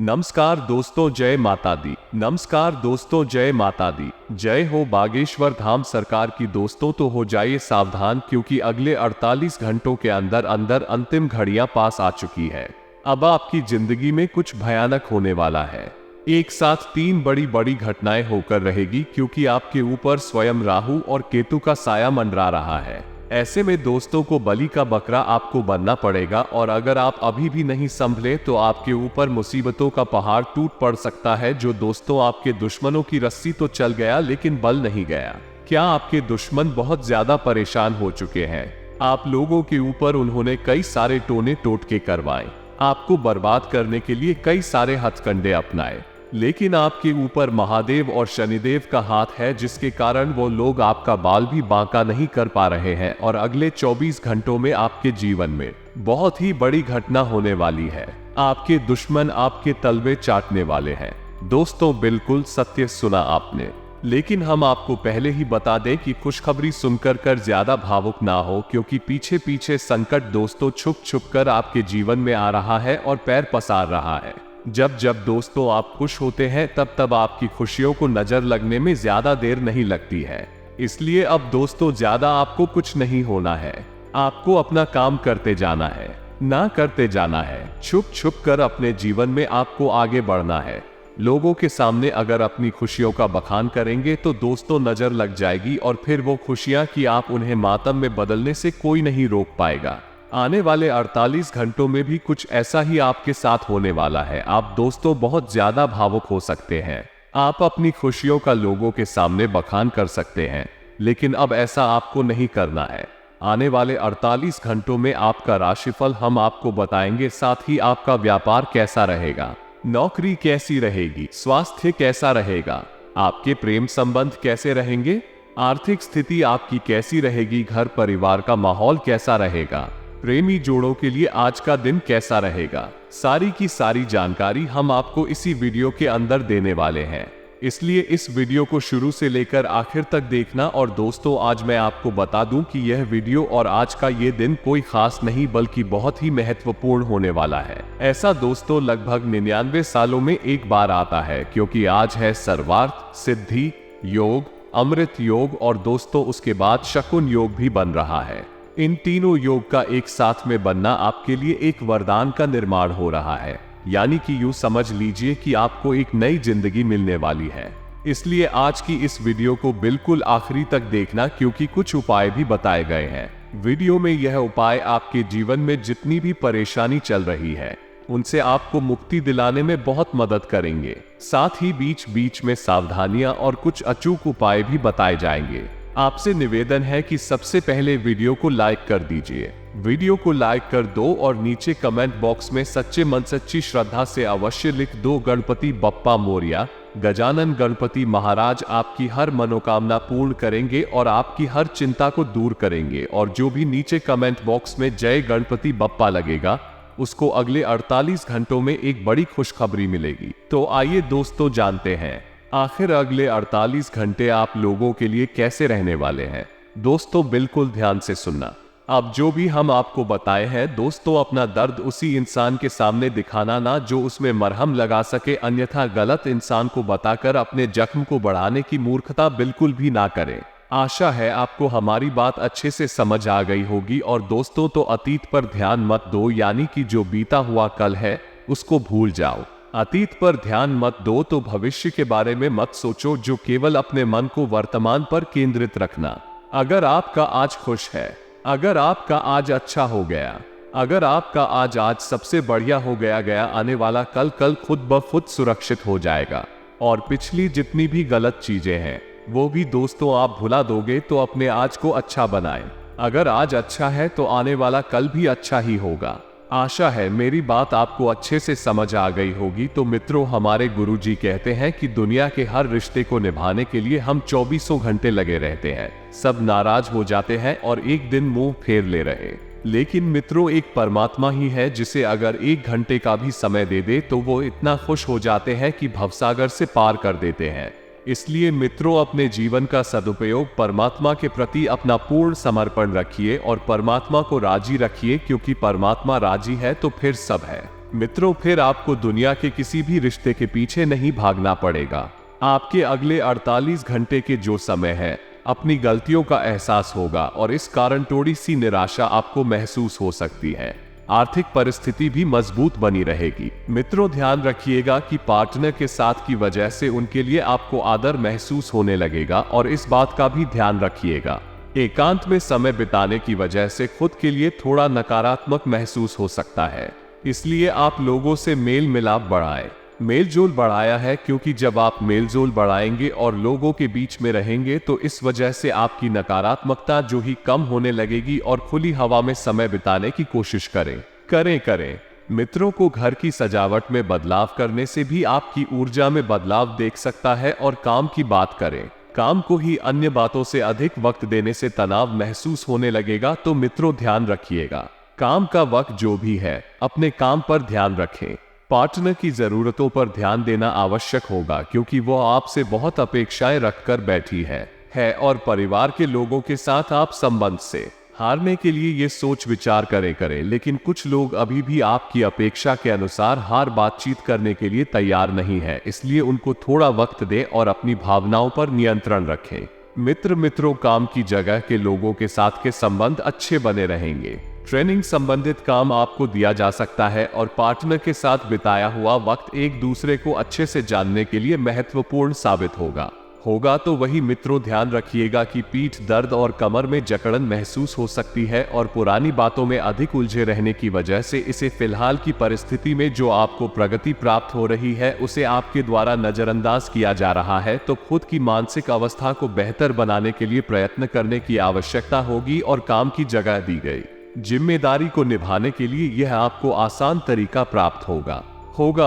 नमस्कार दोस्तों, जय माता दी। नमस्कार दोस्तों, जय माता दी। जय हो बागेश्वर धाम सरकार की। दोस्तों तो हो जाइए सावधान, क्योंकि अगले 48 घंटों के अंदर अंदर अंतिम घड़ियां पास आ चुकी है। अब आपकी जिंदगी में कुछ भयानक होने वाला है। एक साथ 3 बड़ी बड़ी घटनाएं होकर रहेगी, क्योंकि आपके ऊपर स्वयं राहु और केतु का साया मंडरा रहा है। ऐसे में दोस्तों को बलि का बकरा आपको बनना पड़ेगा, और अगर आप अभी भी नहीं संभले तो आपके ऊपर मुसीबतों का पहाड़ टूट पड़ सकता है। जो दोस्तों आपके दुश्मनों की रस्सी तो चल गया, लेकिन बल नहीं गया। क्या आपके दुश्मन बहुत ज्यादा परेशान हो चुके हैं? आप लोगों के ऊपर उन्होंने कई सारे टोने टोटके करवाए, आपको बर्बाद करने के लिए कई सारे हथकंडे अपनाए, लेकिन आपके ऊपर महादेव और शनिदेव का हाथ है, जिसके कारण वो लोग आपका बाल भी बांका नहीं कर पा रहे हैं। और अगले 24 घंटों में आपके जीवन में बहुत ही बड़ी घटना होने वाली है। आपके दुश्मन आपके तलवे चाटने वाले हैं। दोस्तों, बिल्कुल सत्य सुना आपने, लेकिन हम आपको पहले ही बता दें कि खुशखबरी सुनकर ज्यादा भावुक ना हो, क्योंकि पीछे पीछे संकट दोस्तों छुप छुप कर आपके जीवन में आ रहा है और पैर पसार रहा है। जब जब दोस्तों आप खुश होते हैं, तब तब आपकी खुशियों को नजर लगने में ज्यादा देर नहीं लगती है। इसलिए अब दोस्तों ज्यादा आपको कुछ नहीं होना है। आपको अपना काम करते जाना है, ना करते जाना है। छुप छुप कर अपने जीवन में आपको आगे बढ़ना है। लोगों के सामने अगर अपनी खुशियों का बखान करेंगे तो दोस्तों नजर लग जाएगी, और फिर वो खुशियां कि आप उन्हें मातम में बदलने से कोई नहीं रोक पाएगा। आने वाले 48 घंटों में भी कुछ ऐसा ही आपके साथ होने वाला है। आप दोस्तों बहुत ज्यादा भावुक हो सकते हैं। आप अपनी खुशियों का लोगों के सामने बखान कर सकते हैं, लेकिन अब ऐसा आपको नहीं करना है। आने वाले 48 घंटों में आपका राशिफल हम आपको बताएंगे, साथ ही आपका व्यापार कैसा रहेगा, नौकरी कैसी रहेगी, स्वास्थ्य कैसा रहेगा, आपके प्रेम संबंध कैसे रहेंगे, आर्थिक स्थिति आपकी कैसी रहेगी, घर परिवार का माहौल कैसा रहेगा, प्रेमी जोड़ों के लिए आज का दिन कैसा रहेगा। सारी की सारी जानकारी हम आपको इसी वीडियो के अंदर देने वाले हैं, इसलिए इस वीडियो को शुरू से लेकर आखिर तक देखना। और दोस्तों, आज मैं आपको बता दूं कि यह वीडियो और आज का ये दिन कोई खास नहीं बल्कि बहुत ही महत्वपूर्ण होने वाला है। ऐसा दोस्तों लगभग 99 सालों में एक बार आता है, क्योंकि आज है सर्वार्थ सिद्धि योग, अमृत योग, और दोस्तों उसके बाद शकुन योग भी बन रहा है। इन तीनों योग का एक साथ में बनना आपके लिए एक वरदान का निर्माण हो रहा है, यानी कि यूं समझ लीजिए कि आपको एक नई जिंदगी मिलने वाली है। इसलिए आज की इस वीडियो को बिल्कुल आखिरी तक देखना, क्योंकि कुछ उपाय भी बताए गए हैं वीडियो में। यह उपाय आपके जीवन में जितनी भी परेशानी चल रही है, उनसे आपको मुक्ति दिलाने में बहुत मदद करेंगे। साथ ही बीच बीच में सावधानियां और कुछ अचूक उपाय भी बताए जाएंगे। आपसे निवेदन है कि सबसे पहले वीडियो को लाइक कर दीजिए। वीडियो को लाइक कर दो और नीचे कमेंट बॉक्स में सच्चे मन सच्ची श्रद्धा से अवश्य लिख दो, गणपति बप्पा मोरया। गजानन गणपति महाराज आपकी हर मनोकामना पूर्ण करेंगे और आपकी हर चिंता को दूर करेंगे। और जो भी नीचे कमेंट बॉक्स में जय गणपति बप्पा लगेगा, उसको अगले 48 घंटों में एक बड़ी खुशखबरी मिलेगी। तो आइए दोस्तों जानते हैं आखिर अगले 48 घंटे आप लोगों के लिए कैसे रहने वाले हैं। दोस्तों बिल्कुल ध्यान से सुनना। अब जो भी हम आपको बताए हैं दोस्तों, अपना दर्द उसी इंसान के सामने दिखाना ना जो उसमें मरहम लगा सके, अन्यथा गलत इंसान को बताकर अपने जख्म को बढ़ाने की मूर्खता बिल्कुल भी ना करें। आशा है आपको हमारी बात अच्छे से समझ आ गई होगी। और दोस्तों तो अतीत पर ध्यान मत दो, यानी कि जो बीता हुआ कल है उसको भूल जाओ। अतीत पर ध्यान मत दो तो भविष्य के बारे में मत सोचो, जो केवल अपने मन को वर्तमान पर केंद्रित रखना। अगर आपका आज खुश है, अगर आपका आज अच्छा हो गया, अगर आपका आज सबसे बढ़िया हो गया, आने वाला कल खुद ब खुद सुरक्षित हो जाएगा। और पिछली जितनी भी गलत चीजें हैं वो भी दोस्तों आप भुला दोगे, तो अपने आज को अच्छा बनाएं। अगर आज अच्छा है तो आने वाला कल भी अच्छा ही होगा। आशा है मेरी बात आपको अच्छे से समझ आ गई होगी। तो मित्रों, हमारे गुरुजी कहते हैं कि दुनिया के हर रिश्ते को निभाने के लिए हम 24 घंटे लगे रहते हैं। सब नाराज हो जाते हैं और एक दिन मुंह फेर ले रहे, लेकिन मित्रों एक परमात्मा ही है जिसे अगर 1 घंटे का भी समय दे दे तो वो इतना खुश हो जाते हैं कि भवसागर से पार कर देते हैं। इसलिए मित्रों, अपने जीवन का सदुपयोग परमात्मा के प्रति अपना पूर्ण समर्पण रखिए और परमात्मा को राजी रखिए, क्योंकि परमात्मा राजी है तो फिर सब है। मित्रों, फिर आपको दुनिया के किसी भी रिश्ते के पीछे नहीं भागना पड़ेगा। आपके अगले 48 घंटे के जो समय है, अपनी गलतियों का एहसास होगा और इस कारण थोड़ी सी निराशा आपको महसूस हो सकती है। आर्थिक परिस्थिति भी मजबूत बनी रहेगी। मित्रों, ध्यान रखिएगा कि पार्टनर के साथ की वजह से उनके लिए आपको आदर महसूस होने लगेगा और इस बात का भी ध्यान रखिएगा। एकांत में समय बिताने की वजह से खुद के लिए थोड़ा नकारात्मक महसूस हो सकता है, इसलिए आप लोगों से मेल मिलाप बढ़ाएं। मेल जोल बढ़ाया है क्योंकि जब आप मेल जोल बढ़ाएंगे और लोगों के बीच में रहेंगे तो इस वजह से आपकी नकारात्मकता जो ही कम होने लगेगी और खुली हवा में समय बिताने की कोशिश करें। मित्रों को घर की सजावट में बदलाव करने से भी आपकी ऊर्जा में बदलाव देख सकता है और काम की बात करें। काम को ही अन्य बातों से अधिक वक्त देने से तनाव महसूस होने लगेगा, तो मित्रों ध्यान रखिएगा। काम का वक्त जो भी है, अपने काम पर ध्यान रखें। पार्टनर की जरूरतों पर ध्यान देना आवश्यक होगा क्योंकि वो आपसे बहुत अपेक्षाएं रखकर बैठी है और परिवार के लोगों के साथ आप संबंध से हारने के लिए ये सोच विचार करें। लेकिन कुछ लोग अभी भी आपकी अपेक्षा के अनुसार हार बातचीत करने के लिए तैयार नहीं है, इसलिए उनको थोड़ा वक्त दें और अपनी भावनाओं पर नियंत्रण रखें। मित्रों, काम की जगह के लोगों के साथ के संबंध अच्छे बने रहेंगे। ट्रेनिंग संबंधित काम आपको दिया जा सकता है और पार्टनर के साथ बिताया हुआ वक्त एक दूसरे को अच्छे से जानने के लिए महत्वपूर्ण साबित होगा तो वही मित्रों, ध्यान रखिएगा कि पीठ दर्द और कमर में जकड़न महसूस हो सकती है और पुरानी बातों में अधिक उलझे रहने की वजह से इसे फिलहाल की परिस्थिति में जो आपको प्रगति प्राप्त हो रही है उसे आपके द्वारा नजरअंदाज किया जा रहा है। तो खुद की मानसिक अवस्था को बेहतर बनाने के लिए प्रयत्न करने की आवश्यकता होगी और काम की जगह दी गई जिम्मेदारी को निभाने के लिए यह आपको आसान तरीका प्राप्त होगा।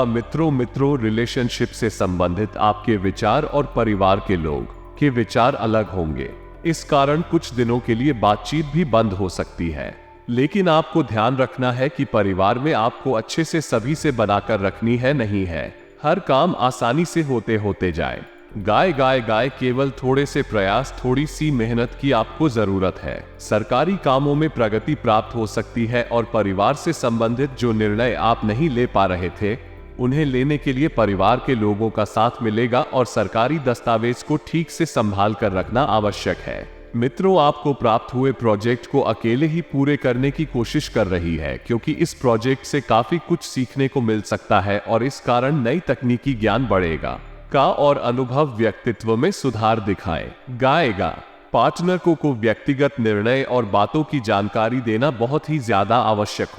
मित्रों, रिलेशनशिप से संबंधित आपके विचार और परिवार के लोग के विचार अलग होंगे। इस कारण कुछ दिनों के लिए बातचीत भी बंद हो सकती है, लेकिन आपको ध्यान रखना है कि परिवार में आपको अच्छे से सभी से बनाकर रखनी है, नहीं है हर काम आसानी से होते जाए। गाय केवल थोड़े से प्रयास, थोड़ी सी मेहनत की आपको जरूरत है। सरकारी कामों में प्रगति प्राप्त हो सकती है और परिवार से संबंधित जो निर्णय आप नहीं ले पा रहे थे उन्हें लेने के लिए परिवार के लोगों का साथ मिलेगा और सरकारी दस्तावेज को ठीक से संभाल कर रखना आवश्यक है। मित्रों, आपको प्राप्त हुए प्रोजेक्ट को अकेले ही पूरे करने की कोशिश कर रही है क्योंकि इस प्रोजेक्ट से काफी कुछ सीखने को मिल सकता है और इस कारण नई तकनीकी ज्ञान बढ़ेगा और अनुभव व्यक्तित्व में सुधार दिखाएगा। पार्टनर को व्यक्तिगत निर्णय और बातों की जानकारी देना बहुत ही ज्यादा आवश्यक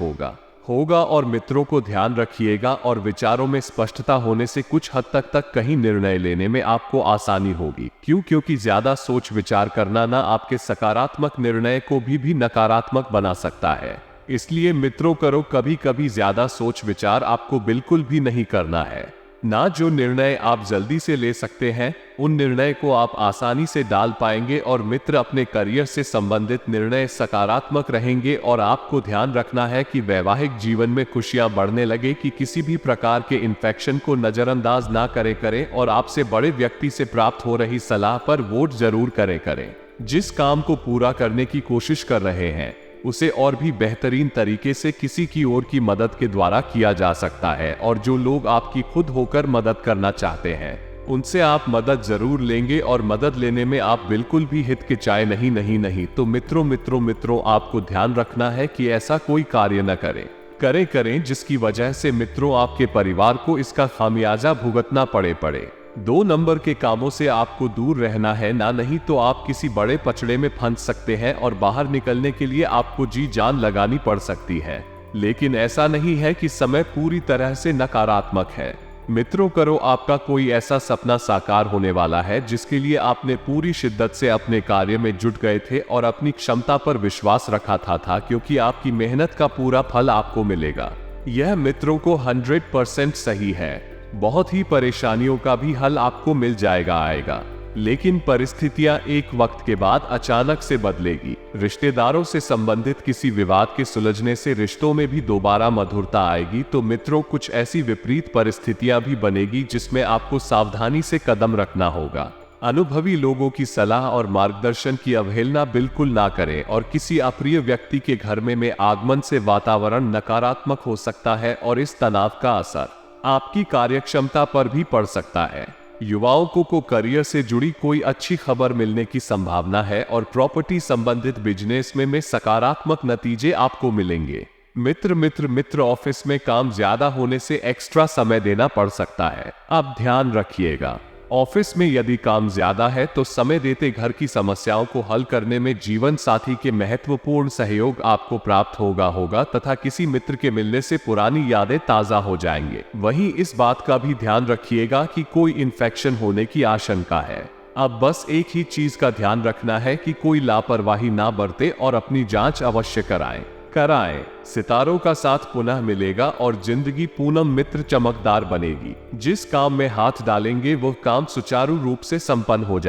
होगा और मित्रों को ध्यान रखिएगा और विचारों में स्पष्टता होने से कुछ हद तक कहीं निर्णय लेने में आपको आसानी होगी। क्योंकि ज्यादा सोच विचार करना ना आपके सकारात्मक निर्णय को भी नकारात्मक बना सकता है। इसलिए मित्रों, कभी ज्यादा सोच विचार आपको बिल्कुल भी नहीं करना है। ना जो निर्णय आप जल्दी से ले सकते हैं उन निर्णय को आप आसानी से डाल पाएंगे और मित्र, अपने करियर से संबंधित निर्णय सकारात्मक रहेंगे और आपको ध्यान रखना है कि वैवाहिक जीवन में खुशियां बढ़ने लगे कि किसी भी प्रकार के इन्फेक्शन को नजरअंदाज ना करें और आपसे बड़े व्यक्ति से प्राप्त हो रही सलाह पर वोट जरूर करें। जिस काम को पूरा करने की कोशिश कर रहे हैं उसे और भी बेहतरीन तरीके से किसी की ओर की मदद के द्वारा किया जा सकता है और जो लोग आपकी खुद होकर मदद करना चाहते हैं उनसे आप मदद जरूर लेंगे और मदद लेने में आप बिल्कुल भी हिचकिचाए नहीं। तो मित्रों, आपको ध्यान रखना है कि ऐसा कोई कार्य न करें जिसकी वजह से मित्रों आपके परिवार को इसका खामियाजा भुगतना पड़े। 2 नंबर के कामों से आपको दूर रहना है, ना नहीं तो आप किसी बड़े पचड़े में फंस सकते हैं और बाहर निकलने के लिए आपको जी जान लगानी पड़ सकती है। लेकिन ऐसा नहीं है कि समय पूरी तरह से नकारात्मक है। मित्रों, आपका कोई ऐसा सपना साकार होने वाला है जिसके लिए आपने पूरी शिद्दत से अपने कार्य में जुट गए थे और अपनी क्षमता पर विश्वास रखा था क्योंकि आपकी मेहनत का पूरा फल आपको मिलेगा। यह मित्रों को 100% सही है। बहुत ही परेशानियों का भी हल आपको मिल जाएगा, लेकिन परिस्थितियां एक वक्त के बाद अचानक से बदलेगी। रिश्तेदारों से संबंधित किसी विवाद के सुलझने से रिश्तों में भी दोबारा मधुरता आएगी। तो मित्रों, कुछ ऐसी विपरीत परिस्थितियां भी बनेगी जिसमें आपको सावधानी से कदम रखना अनुभवी लोगों की सलाह और मार्गदर्शन की अवहेलना बिल्कुल ना करें और किसी अप्रिय व्यक्ति के घर में आगमन से वातावरण नकारात्मक हो सकता है और इस तनाव का असर आपकी कार्यक्षमता पर भी पड़ सकता है। युवाओं को करियर से जुड़ी कोई अच्छी खबर मिलने की संभावना है और प्रॉपर्टी संबंधित बिजनेस में सकारात्मक नतीजे आपको मिलेंगे। मित्र ऑफिस में काम ज्यादा होने से एक्स्ट्रा समय देना पड़ सकता है, आप ध्यान रखिएगा। ऑफिस में यदि काम ज्यादा है तो समय देते घर की समस्याओं को हल करने में जीवन साथी के महत्वपूर्ण सहयोग आपको प्राप्त होगा तथा किसी मित्र के मिलने से पुरानी यादें ताजा हो जाएंगे। वहीं इस बात का भी ध्यान रखिएगा कि कोई इन्फेक्शन होने की आशंका है। अब बस एक ही चीज का ध्यान रखना है कि कोई लापरवाही ना बरते और अपनी जांच अवश्य कराएं। सितारों का साथ पुनः मिलेगा और जिंदगी पूनम मित्र चमकदार बनेगी। जिस काम में हाथ डालेंगे वह काम सुचारू रूप से संपन्न हो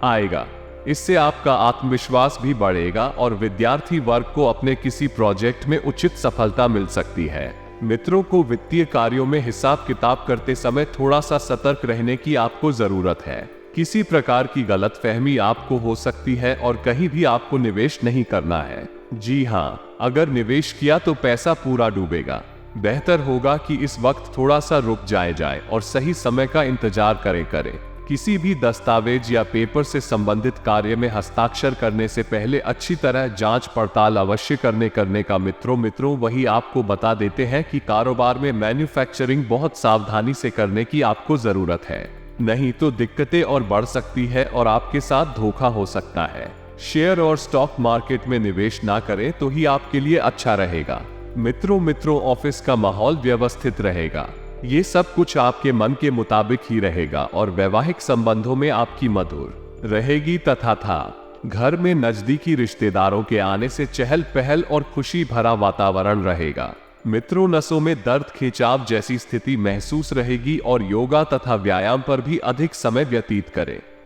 आएगा। इससे आपका आत्मविश्वास भी बढ़ेगा और विद्यार्थी वर्ग को अपने किसी प्रोजेक्ट में उचित सफलता मिल सकती है। मित्रों को वित्तीय कार्यों में हिसाब किताब करते समय थोड़ा सा सतर्क रहने की आपको जरूरत है। किसी प्रकार की गलतफहमी आपको हो सकती है और कहीं भी आपको निवेश नहीं करना है। जी हाँ, अगर निवेश किया तो पैसा पूरा डूबेगा। बेहतर होगा कि इस वक्त थोड़ा सा रुक जाए और सही समय का इंतजार करें। किसी भी दस्तावेज या पेपर से संबंधित कार्य में हस्ताक्षर करने से पहले अच्छी तरह जांच पड़ताल अवश्य करने का मित्रों वही आपको बता देते हैं कि कारोबार में मैन्युफैक्चरिंग बहुत सावधानी से करने की आपको जरूरत है, नहीं तो दिक्कतें और बढ़ सकती है और आपके साथ धोखा हो सकता है। शेयर और स्टॉक मार्केट में निवेश ना करें तो ही आपके लिए अच्छा रहेगा। मित्रों ऑफिस का माहौल व्यवस्थित रहेगा। ये सब कुछ आपके मन के मुताबिक ही रहेगा और वैवाहिक संबंधों में आपकी मधुर रहेगी तथा घर में नजदीकी रिश्तेदारों के आने से चहल पहल और खुशी भरा वातावरण रहेगा। मित्रों, नसों में दर्द खिंचाव जैसी स्थिति महसूस रहेगी और योगा तथा व्यायाम पर भी अधिक समय व्यतीत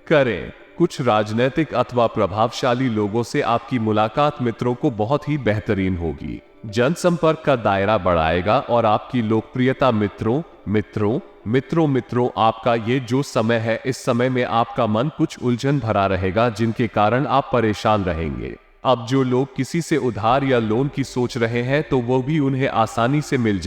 करें। कुछ राजनीतिक अथवा प्रभावशाली लोगों से आपकी मुलाकात मित्रों को बहुत ही बेहतरीन होगी। जनसंपर्क का दायरा बढ़ाएगा और आपकी लोकप्रियता मित्रों आपका ये जो समय है, इस समय में आपका मन कुछ उलझन भरा रहेगा जिनके कारण आप परेशान रहेंगे। अब जो लोग किसी से उधार या लोन की सोच रहे हैं तो वो भी उन्हें आसानी से मिल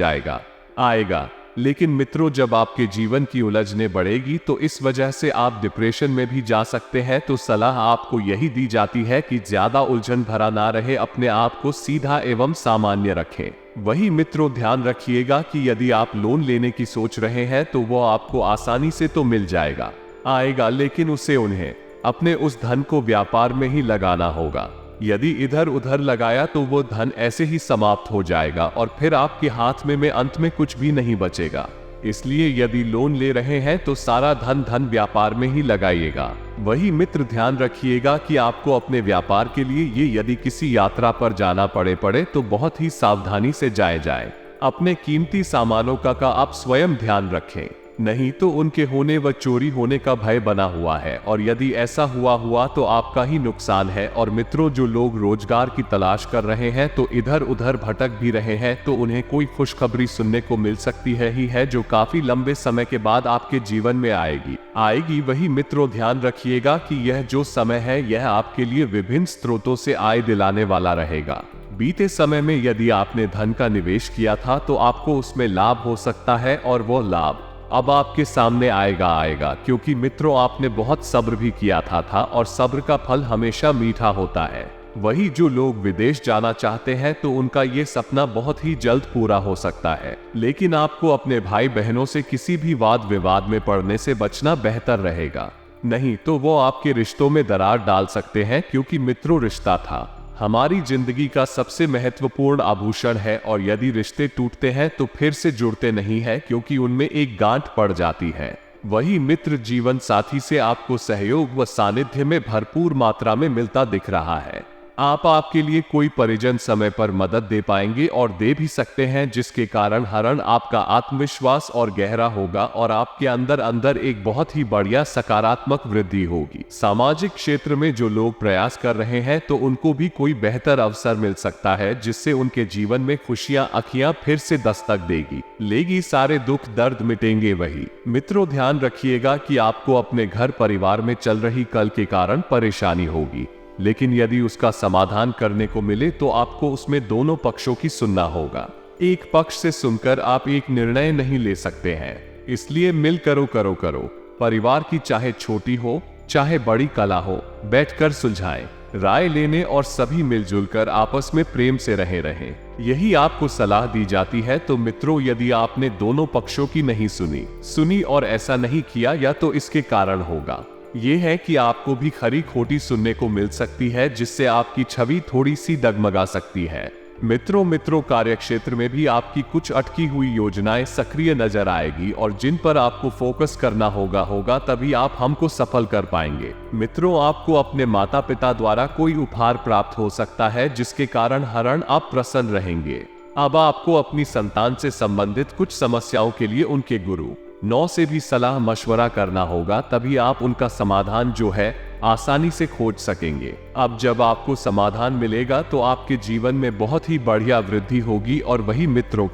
आएगा। लेकिन मित्रों, जब आपके जीवन की उलझने बढ़ेगी तो इस वजह से आप डिप्रेशन में भी जा सकते हैं। तो सलाह आपको यही दी जाती है कि ज्यादा उलझन भरा ना रहे, अपने आप को सीधा एवं सामान्य रखें। वही मित्रों, ध्यान रखिएगा कि यदि आप लोन लेने की सोच रहे हैं तो वो आपको आसानी से तो मिल आएगा, लेकिन उन्हें अपने उस धन को व्यापार में ही लगाना होगा। यदि इधर उधर लगाया तो वो धन ऐसे ही समाप्त हो जाएगा और फिर आपके हाथ में अंत में कुछ भी नहीं बचेगा। इसलिए यदि लोन ले रहे हैं तो सारा धन व्यापार में ही लगाइएगा। वही मित्र, ध्यान रखिएगा कि आपको अपने व्यापार के लिए यदि किसी यात्रा पर जाना पड़े तो बहुत ही सावधानी से जाए। अपने कीमती सामानों का आप स्वयं ध्यान रखें, नहीं तो उनके होने व चोरी होने का भय बना हुआ है और यदि ऐसा हुआ तो आपका ही नुकसान है। और मित्रों, जो लोग रोजगार की तलाश कर रहे हैं तो इधर उधर भटक भी रहे हैं तो उन्हें कोई खुशखबरी सुनने को मिल सकती है जो काफी लंबे समय के बाद आपके जीवन में आएगी। वही मित्रों, ध्यान रखिएगा कि यह जो समय है यह आपके लिए विभिन्न स्रोतों से आय दिलाने वाला रहेगा। बीते समय में यदि आपने धन का निवेश किया था तो आपको उसमें लाभ हो सकता है और वो लाभ अब आपके सामने आएगा, क्योंकि मित्रों, आपने बहुत सब्र भी किया था और सब्र का फल हमेशा मीठा होता है। वही जो लोग विदेश जाना चाहते हैं तो उनका ये सपना बहुत ही जल्द पूरा हो सकता है, लेकिन आपको अपने भाई बहनों से किसी भी वाद विवाद में पड़ने से बचना बेहतर रहेगा, नहीं तो वो आपके रिश्तों में दरार डाल सकते हैं। क्योंकि मित्रों, रिश्ता हमारी जिंदगी का सबसे महत्वपूर्ण आभूषण है और यदि रिश्ते टूटते हैं तो फिर से जुड़ते नहीं है, क्योंकि उनमें एक गांठ पड़ जाती है। वही मित्र, जीवन साथी से आपको सहयोग व सानिध्य में भरपूर मात्रा में मिलता दिख रहा है। आप आपके लिए कोई परिजन समय पर मदद दे पाएंगे और दे भी सकते हैं, जिसके कारण हरण आपका आत्मविश्वास और गहरा होगा और आपके अंदर अंदर एक बहुत ही बढ़िया सकारात्मक वृद्धि होगी। सामाजिक क्षेत्र में जो लोग प्रयास कर रहे हैं तो उनको भी कोई बेहतर अवसर मिल सकता है, जिससे उनके जीवन में खुशियां अखियां फिर से दस्तक लेगी। सारे दुख दर्द मिटेंगे वही। मित्रों, ध्यान रखिएगा कि आपको अपने घर परिवार में चल रही कल के कारण परेशानी होगी, लेकिन यदि उसका समाधान करने को मिले तो आपको उसमें दोनों पक्षों की सुनना होगा। एक पक्ष से सुनकर आप एक निर्णय नहीं ले सकते हैं, इसलिए मिल करो। परिवार की चाहे छोटी हो चाहे बड़ी कला हो, बैठकर सुलझाएं, राय लेने और सभी मिलजुल कर आपस में प्रेम से रहें। यही आपको सलाह दी जाती है। तो मित्रों, यदि आपने दोनों पक्षों की नहीं सुनी और ऐसा नहीं किया, या तो इसके कारण होगा ये है कि आपको भी खरी खोटी सुनने को मिल सकती है, जिससे आपकी छवि थोड़ी सी डगमगा सकती है। मित्रों, कार्यक्षेत्र में भी आपकी कुछ अटकी हुई योजनाएं सक्रिय नजर आएगी और जिन पर आपको फोकस करना होगा, तभी आप हमको सफल कर पाएंगे। मित्रों, आपको अपने माता पिता द्वारा कोई उपहार प्राप्त हो सकता है, जिसके कारण हरण आप प्रसन्न रहेंगे। अब आपको अपनी संतान से संबंधित कुछ समस्याओं के लिए उनके गुरु 9 से भी सलाह मशवरा करना होगा, तभी आप उनका समाधान जो है आसानी से खोज सकेंगे। अब जब आपको समाधान मिलेगा तो आपके जीवन में बहुत ही बढ़िया वृद्धि होगी। और वही मित्रों,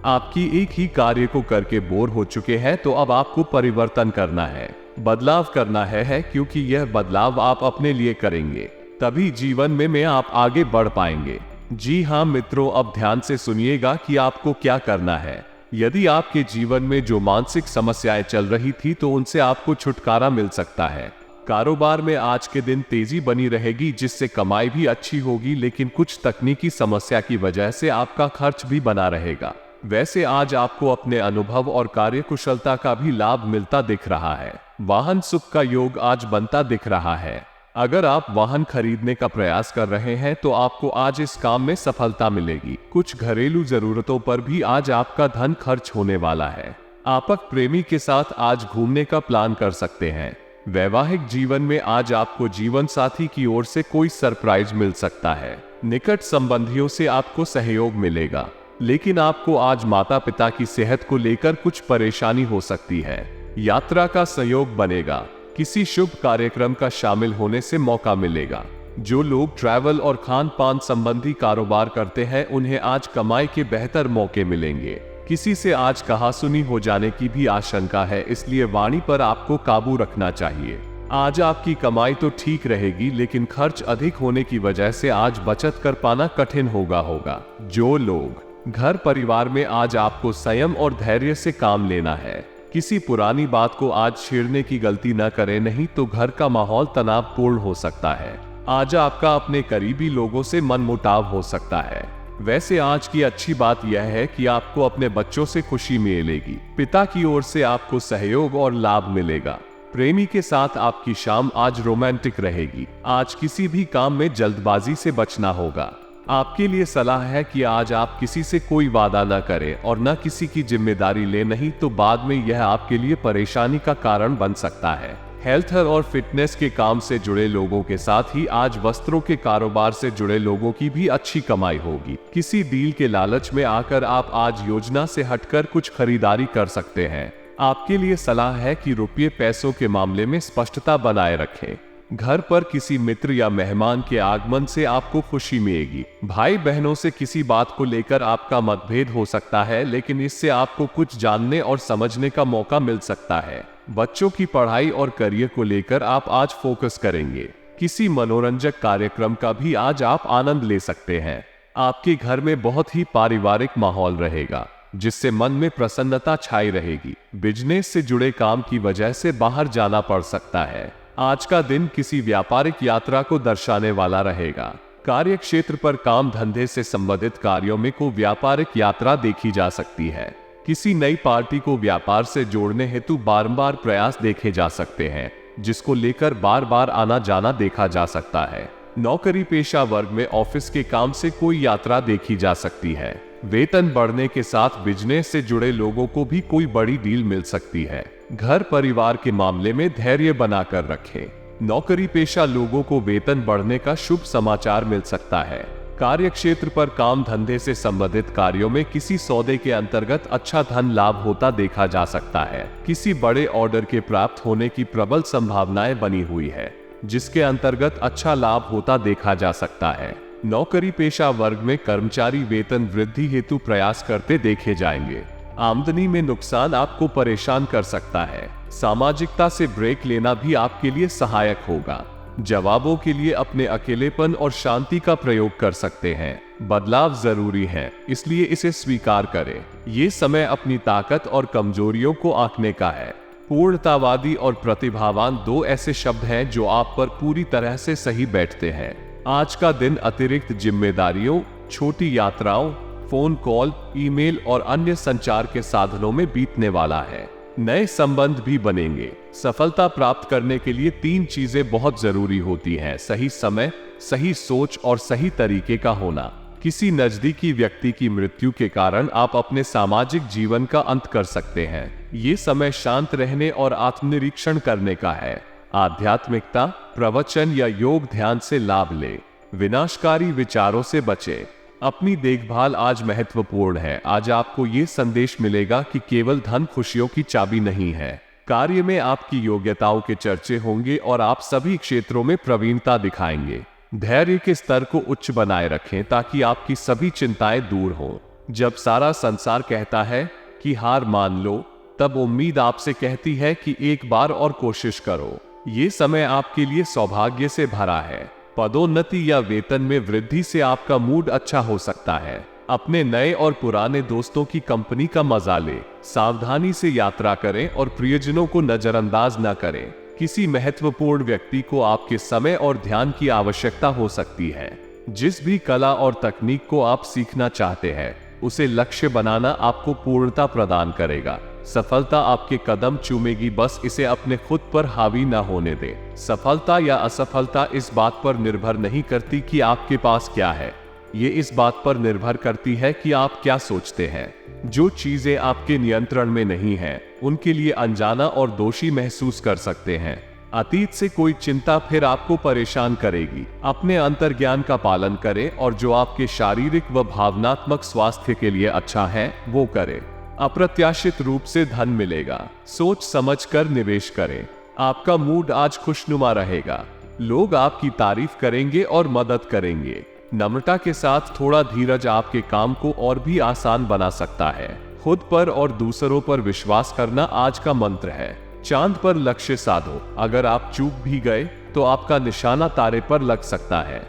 आपकी एक ही कार्य को करके बोर हो चुके हैं, तो अब आपको परिवर्तन करना है, बदलाव करना है, क्योंकि यह बदलाव आप अपने लिए करेंगे, तभी जीवन में आप आगे बढ़ पाएंगे। जी हाँ मित्रों, अब ध्यान से सुनिएगा कि आपको क्या करना है। यदि आपके जीवन में जो मानसिक समस्याएं चल रही थी तो उनसे आपको छुटकारा मिल सकता है। कारोबार में आज के दिन तेजी बनी रहेगी, जिससे कमाई भी अच्छी होगी, लेकिन कुछ तकनीकी समस्या की वजह से आपका खर्च भी बना रहेगा। वैसे आज आपको अपने अनुभव और कार्यकुशलता का भी लाभ मिलता दिख रहा है। वाहन सुख का योग आज बनता दिख रहा है। अगर आप वाहन खरीदने का प्रयास कर रहे हैं तो आपको आज इस काम में सफलता मिलेगी। कुछ घरेलू जरूरतों पर भी आज आपका धन खर्च होने वाला है। आपक प्रेमी के साथ आज घूमने का प्लान कर सकते हैं। वैवाहिक जीवन में आज आपको जीवन साथी की ओर से कोई सरप्राइज मिल सकता है। निकट संबंधियों से आपको सहयोग मिलेगा, लेकिन आपको आज माता पिता की सेहत को लेकर कुछ परेशानी हो सकती है। यात्रा का संयोग बनेगा, किसी शुभ कार्यक्रम का शामिल होने से मौका मिलेगा। जो लोग ट्रैवल और खान पान संबंधी कारोबार करते हैं, उन्हें आज कमाई के बेहतर मौके मिलेंगे। किसी से आज कहासुनी हो जाने की भी आशंका है, इसलिए वाणी पर आपको काबू रखना चाहिए। आज आपकी कमाई तो ठीक रहेगी, लेकिन खर्च अधिक होने की वजह से आज बचत कर पाना कठिन होगा। जो लोग घर परिवार में, आज आपको संयम और धैर्य से काम लेना है। किसी पुरानी बात को आज छेड़ने की गलती न करें, नहीं तो घर का माहौल तनावपूर्ण हो सकता है। आज आपका अपने करीबी लोगों से मनमुटाव हो सकता है। वैसे आज की अच्छी बात यह है कि आपको अपने बच्चों से खुशी मिलेगी। पिता की ओर से आपको सहयोग और लाभ मिलेगा। प्रेमी के साथ आपकी शाम आज रोमांटिक रहेगी। आज किसी भी काम में जल्दबाजी से बचना होगा। आपके लिए सलाह है कि आज आप किसी से कोई वादा न करें और न किसी की जिम्मेदारी ले, नहीं तो बाद में यह आपके लिए परेशानी का कारण बन सकता है। हेल्थ और फिटनेस के काम से जुड़े लोगों के साथ ही आज वस्त्रों के कारोबार से जुड़े लोगों की भी अच्छी कमाई होगी। किसी डील के लालच में आकर आप आज योजना से हटकर कुछ खरीदारी कर सकते हैं। आपके लिए सलाह है कि रुपये पैसों के मामले में स्पष्टता बनाए रखें। घर पर किसी मित्र या मेहमान के आगमन से आपको खुशी मिलेगी। भाई बहनों से किसी बात को लेकर आपका मतभेद हो सकता है, लेकिन इससे आपको कुछ जानने और समझने का मौका मिल सकता है। बच्चों की पढ़ाई और करियर को लेकर आप आज फोकस करेंगे। किसी मनोरंजक कार्यक्रम का भी आज आप आनंद ले सकते हैं। आपके घर में बहुत ही पारिवारिक माहौल रहेगा, जिससे मन में प्रसन्नता छाई रहेगी। बिजनेस से जुड़े काम की वजह से बाहर जाना पड़ सकता है। आज का दिन किसी व्यापारिक यात्रा को दर्शाने वाला रहेगा। कार्य क्षेत्र पर काम धंधे से संबंधित कार्यों में को व्यापारिक यात्रा देखी जा सकती है। किसी नई पार्टी को व्यापार से जोड़ने हेतु बारंबार प्रयास देखे जा सकते हैं, जिसको लेकर बार बार आना जाना देखा जा सकता है। नौकरी पेशा वर्ग में ऑफिस के काम से कोई यात्रा देखी जा सकती है। वेतन बढ़ने के साथ बिजनेस से जुड़े लोगों को भी कोई बड़ी डील मिल सकती है। घर परिवार के मामले में धैर्य बनाकर रखें। नौकरी पेशा लोगों को वेतन बढ़ने का शुभ समाचार मिल सकता है। कार्य क्षेत्र पर काम धंधे से संबंधित कार्यों में किसी सौदे के अंतर्गत अच्छा धन लाभ होता देखा जा सकता है। किसी बड़े ऑर्डर के प्राप्त होने की प्रबल संभावनाएं बनी हुई है, जिसके अंतर्गत अच्छा लाभ होता देखा जा सकता है। नौकरी पेशा वर्ग में कर्मचारी वेतन वृद्धि हेतु प्रयास करते देखे जाएंगे। आमदनी में नुकसान आपको परेशान कर सकता है। सामाजिकता से ब्रेक लेना भी आपके लिए सहायक होगा। जवाबों के लिए अपने अकेलेपन और शांति का प्रयोग कर सकते हैं। बदलाव जरूरी है, इसलिए इसे स्वीकार करें। ये समय अपनी ताकत और कमजोरियों को आंकने का है। पूर्णतावादी और प्रतिभावान दो ऐसे शब्द हैं जो आप पर पूरी तरह से सही बैठते हैं। आज का दिन अतिरिक्त जिम्मेदारियों, छोटी यात्राओं, फोन कॉल, ईमेल और अन्य संचार के साधनों में बीतने वाला है। नए संबंध भी बनेंगे। सफलता प्राप्त करने के लिए 3 चीजें बहुत जरूरी होती हैं: सही समय, सही सोच और सही तरीके का होना। किसी नजदीकी व्यक्ति की मृत्यु के कारण आप अपने सामाजिक जीवन का अंत कर सकते हैं। ये समय शांत रहने और आत्मनिरीक्षण करने का है। आध्यात्मिकता, प्रवचन या योग ध्यान से लाभ ले। विनाशकारी विचारों से बचे। अपनी देखभाल आज महत्वपूर्ण है। आज आपको ये संदेश मिलेगा कि केवल धन खुशियों की चाबी नहीं है। कार्य में आपकी योग्यताओं के चर्चे होंगे और आप सभी क्षेत्रों में प्रवीणता दिखाएंगे। धैर्य के स्तर को उच्च बनाए रखें ताकि आपकी सभी चिंताएं दूर हों। जब सारा संसार कहता है कि हार मान लो, तब उम्मीद आपसे कहती है कि एक बार और कोशिश करो। ये समय आपके लिए सौभाग्य से भरा है। पदोन्नति या वेतन में वृद्धि से आपका मूड अच्छा हो सकता है। अपने नए और पुराने दोस्तों की कंपनी का मजा ले। सावधानी से यात्रा करें और प्रियजनों को नजरअंदाज न करें। किसी महत्वपूर्ण व्यक्ति को आपके समय और ध्यान की आवश्यकता हो सकती है। जिस भी कला और तकनीक को आप सीखना चाहते हैं, उसे लक्ष्य बनाना आपको पूर्णता प्रदान करेगा। सफलता आपके कदम चूमेगी, बस इसे अपने खुद पर हावी न होने दे। सफलता या असफलता इस बात पर निर्भर नहीं करती कि आपके पास क्या है, ये इस बात पर निर्भर करती है कि आप क्या सोचते हैं। जो चीजें आपके नियंत्रण में नहीं हैं, उनके लिए अनजाना और दोषी महसूस कर सकते हैं। अतीत से कोई चिंता फिर आपको परेशान करेगी। अपने अंतर्ज्ञान का पालन करें और जो आपके शारीरिक व भावनात्मक स्वास्थ्य के लिए अच्छा है, वो करें। अप्रत्याशित रूप से धन मिलेगा। सोच समझकर निवेश करें। आपका मूड आज खुशनुमा रहेगा। लोग आपकी तारीफ करेंगे और मदद करेंगे। नम्रता के साथ थोड़ा धीरज आपके काम को और भी आसान बना सकता है। खुद पर और दूसरों पर विश्वास करना आज का मंत्र है। चांद पर लक्ष्य साधो। अगर आप चूक भी गए तो आपका निशाना तारे पर लग सकता है।